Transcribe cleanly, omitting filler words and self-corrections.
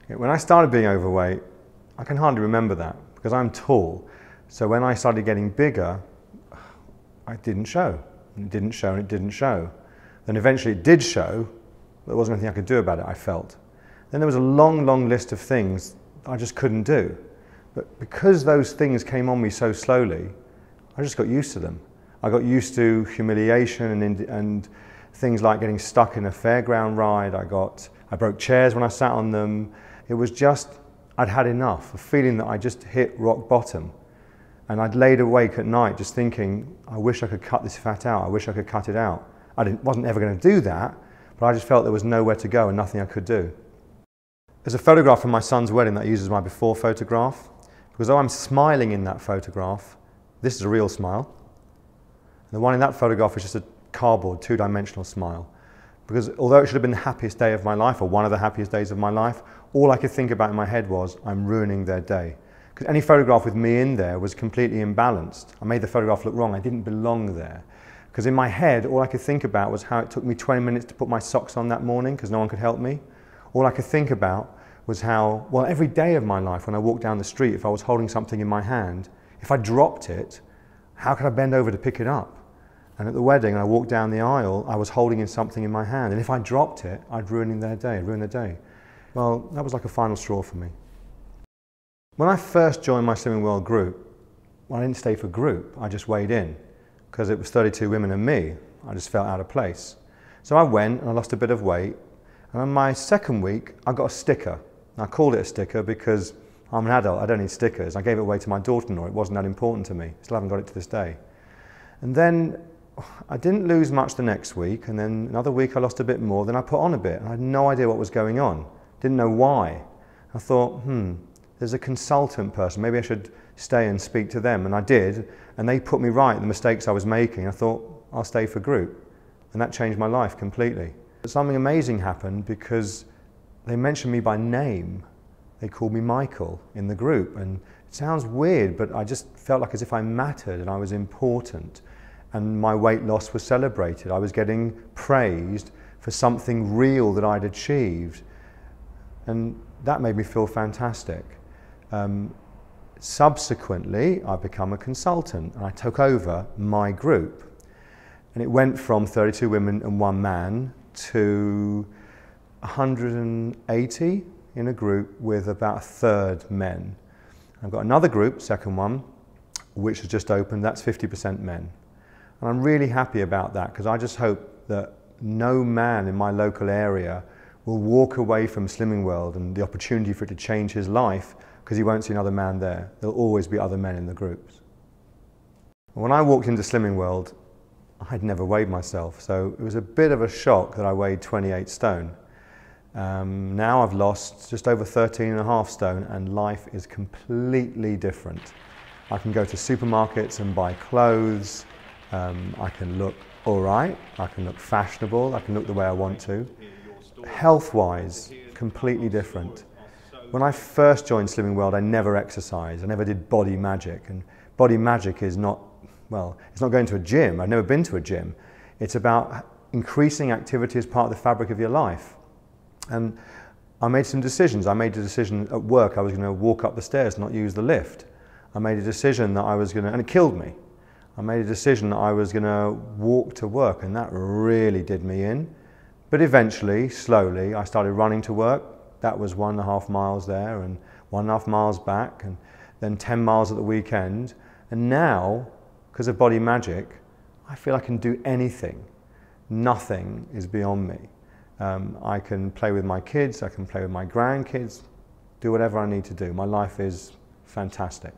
When I started being overweight, I can hardly remember that because I'm tall. So when I started getting bigger, it didn't show. It didn't show and it didn't show. Then eventually it did show, but there wasn't anything I could do about it, I felt. Then there was a long, long list of things I just couldn't do. But because those things came on me so slowly, I just got used to them. I got used to humiliation and things like getting stuck in a fairground ride. I broke chairs when I sat on them. It was just, I'd had enough, a feeling that I just hit rock bottom. And I'd laid awake at night just thinking, I wish I could cut this fat out. I wish I could cut it out. Wasn't ever going to do that, but I just felt there was nowhere to go and nothing I could do. There's a photograph from my son's wedding that I use as my before photograph. Because though I'm smiling in that photograph, this is a real smile. And the one in that photograph is just a cardboard, two-dimensional smile. Because although it should have been the happiest day of my life, or one of the happiest days of my life, all I could think about in my head was, I'm ruining their day. Because any photograph with me in there was completely imbalanced. I made the photograph look wrong. I didn't belong there. Because in my head, all I could think about was how it took me 20 minutes to put my socks on that morning because no one could help me. All I could think about was how, well, every day of my life when I walked down the street, if I was holding something in my hand, if I dropped it, how could I bend over to pick it up? And at the wedding, I walked down the aisle, I was holding in something in my hand, and if I dropped it, I'd ruin their day. Well, that was like a final straw for me. When I first joined my Slimming World group, well, I didn't stay for group, I just weighed in, because it was 32 women and me. I just felt out of place. So I went and I lost a bit of weight, and on my second week, I got a sticker. I called it a sticker because I'm an adult, I don't need stickers. I gave it away to my daughter-in-law, it wasn't that important to me. Still haven't got it to this day. And then I didn't lose much the next week, and then another week I lost a bit more, then I put on a bit, and I had no idea what was going on. Didn't know why. I thought, there's a consultant person, maybe I should stay and speak to them, and I did, and they put me right, the mistakes I was making. I thought, I'll stay for group, and that changed my life completely. But something amazing happened because they mentioned me by name. They called me Michael in the group, and it sounds weird, but I just felt like as if I mattered and I was important, and my weight loss was celebrated. I was getting praised for something real that I'd achieved, and that made me feel fantastic. Subsequently, I've become a consultant, and I took over my group, and it went from 32 women and 1 man to 180 in a group with about 1/3 men. I've got another group, second one, which has just opened, that's 50% men. And I'm really happy about that because I just hope that no man in my local area will walk away from Slimming World and the opportunity for it to change his life because he won't see another man there. There'll always be other men in the groups. When I walked into Slimming World, I'd never weighed myself, so it was a bit of a shock that I weighed 28 stone. Now I've lost just over 13.5 stone and life is completely different. I can go to supermarkets and buy clothes, I can look alright, I can look fashionable, I can look the way I want to. Health-wise, completely different. When I first joined Slimming World, I never exercised, I never did body magic, and body magic is not, well, it's not going to a gym. I've never been to a gym. It's about increasing activity as part of the fabric of your life. And I made some decisions. I made a decision at work I was going to walk up the stairs, not use the lift. I made a decision that I was going to, and it killed me. I made a decision that I was going to walk to work, and that really did me in. But eventually, slowly, I started running to work. That was 1.5 miles there and 1.5 miles back, and then 10 miles at the weekend. And now, because of body magic, I feel I can do anything. Nothing is beyond me. I can play with my kids, I can play with my grandkids, do whatever I need to do. My life is fantastic.